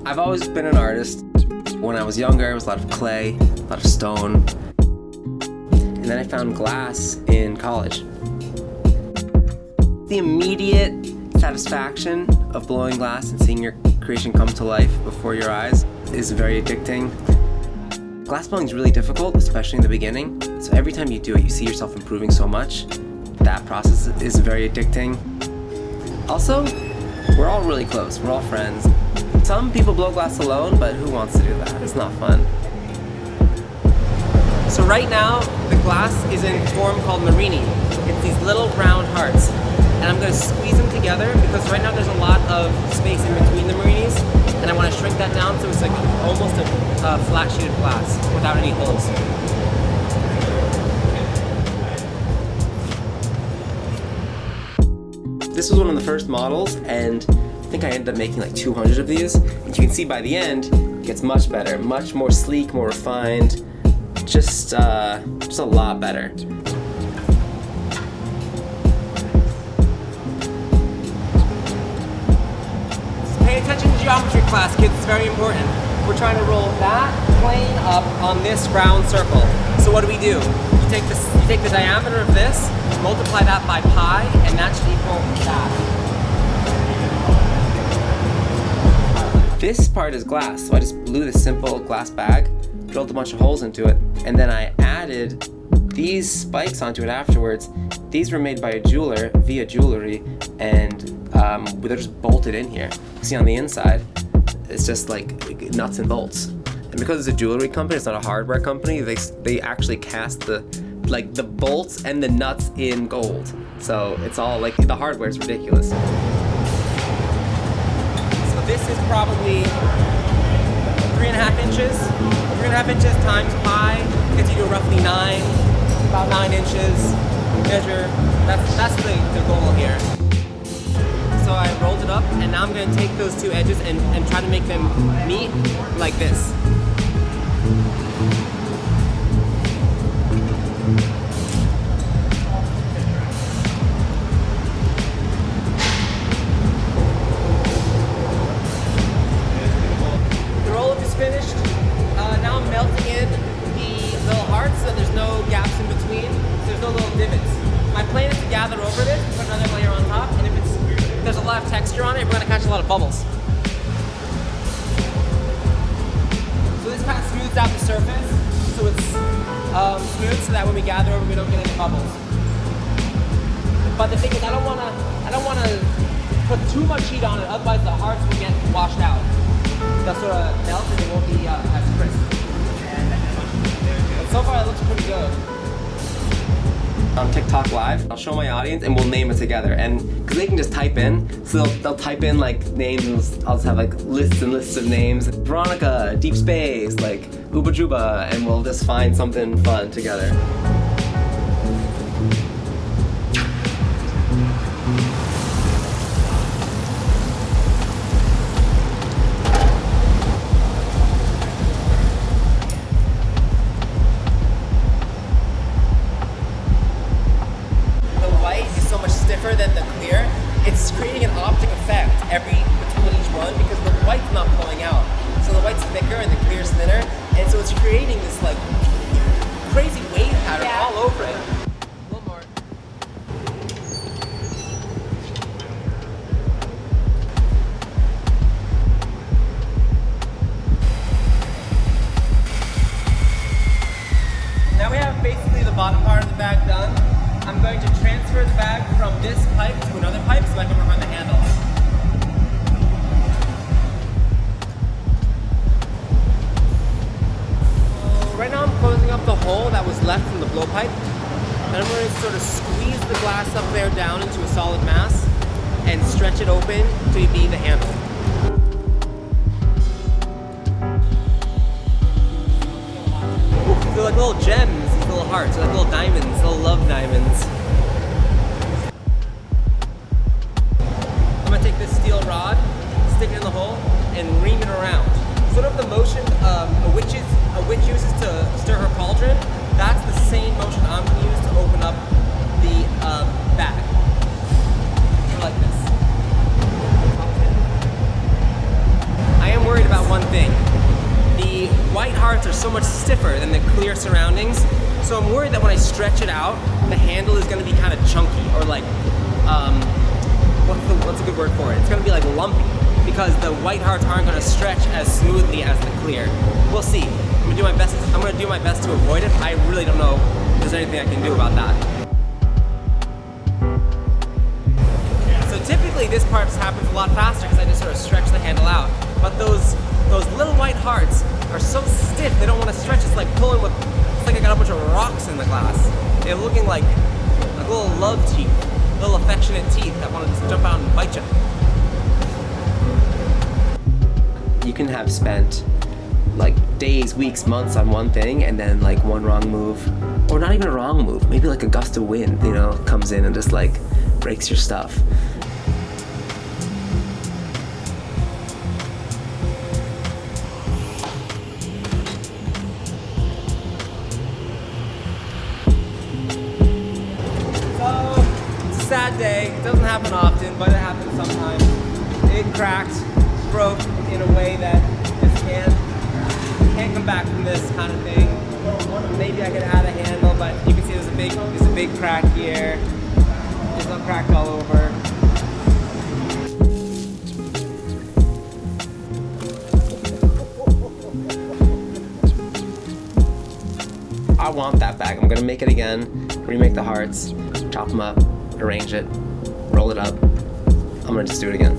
I've always been an artist. When I was younger, it was a lot of clay, a lot of stone. And then I found glass in college. The immediate satisfaction of blowing glass and seeing your creation come to life before your eyes is very addicting. Glass blowing is really difficult, especially in the beginning. So every time you do it, you see yourself improving so much. That process is very addicting. Also, we're all really close. We're all friends. Some people blow glass alone, but who wants to do that? It's not fun. So right now, the glass is in a form called marini. It's these little round hearts. And I'm going to squeeze them together because right now there's a lot of space in between the marinis. And I want to shrink that down so it's like almost a flat sheet of glass without any holes. This was one of the first models, and I think I ended up making like 200 of these. And you can see by the end, it gets much better, much more sleek, more refined, just a lot better. Pay attention to geometry class, kids, it's very important. We're trying to roll that plane up on this round circle. So what do? You take the diameter of this, multiply that by pi, and that should equal that. This part is glass, so I just blew this simple glass bag, drilled a bunch of holes into it, and then I added these spikes onto it afterwards. These were made by a jeweler via jewelry, and they're just bolted in here. See on the inside, it's just like nuts and bolts. And because it's a jewelry company, it's not a hardware company, they actually cast the bolts and the nuts in gold. So it's all like, the hardware is ridiculous. So this is probably 3.5 inches. 3.5 inches times pi gets you to roughly 9, about 9 inches. Measure, that's the goal here. So I rolled it up, and now I'm going to take those two edges and try to make them meet like this. The roll-up is finished. Now I'm melting in the little hearts so there's no gaps in between, so there's no little divots. My plan is to gather over this, put another layer on top, and if there's a lot of texture on it, we're going to catch a lot of bubbles. So this kind of smooths out the surface, so it's smooth, so that when we gather over, we don't get any bubbles. But the thing is, I don't want to put too much heat on it, otherwise the hearts will get washed out. They'll sort of melt and it won't be as crisp. But so far, it looks pretty good. On TikTok Live, I'll show my audience and we'll name it together. And because they can just type in, so they'll type in like names, and I'll just have like lists and lists of names. Veronica, Deep Space, like Uba Juba, and we'll just find something fun together. Than the clear, it's creating an optic effect between each one because the white's not pulling out. So the white's thicker and the clear's thinner, and so it's creating this like crazy wave pattern all over it. A little more. Now we have basically the bottom part of the bag done. I'm going to transfer the bag from this pipe to another pipe so I can work on the handle. Right now I'm closing up the hole that was left from the blowpipe. And I'm going to sort of squeeze the glass up there down into a solid mass and stretch it open to be the handle. They're like little gems, these little hearts, they're like little diamonds, little love diamonds. I'm gonna take this steel rod, stick it in the hole, and ream it around. Sort of the motion a witch uses to stir her cauldron, that's the same motion I'm gonna use to open up the bag. Like this. I am worried about so much stiffer than the clear surroundings. So I'm worried that when I stretch it out, the handle is gonna be kind of chunky, or like, what's a good word for it? It's gonna be like lumpy, because the white hearts aren't gonna stretch as smoothly as the clear. We'll see. I'm gonna do my best to avoid it. I really don't know if there's anything I can do about that. So typically this part happens a lot faster because I just sort of stretch the handle out. But those little white hearts are so stiff, they don't want to stretch. It's like pulling with, it's like I got a bunch of rocks in the glass. They're looking like little love teeth, little affectionate teeth that want to just jump out and bite you. You can have spent like days, weeks, months on one thing, and then like one wrong move, or not even a wrong move, maybe like a gust of wind, you know, comes in and just like breaks your stuff. Sad day. It doesn't happen often, but it happens sometimes. It cracked, broke in a way that just can't come back from this kind of thing. Maybe I could add a handle, but you can see there's a big crack here. There's a crack all over. I want that bag. I'm gonna make it again, remake the hearts, chop them up, arrange it, roll it up. I'm gonna just do it again.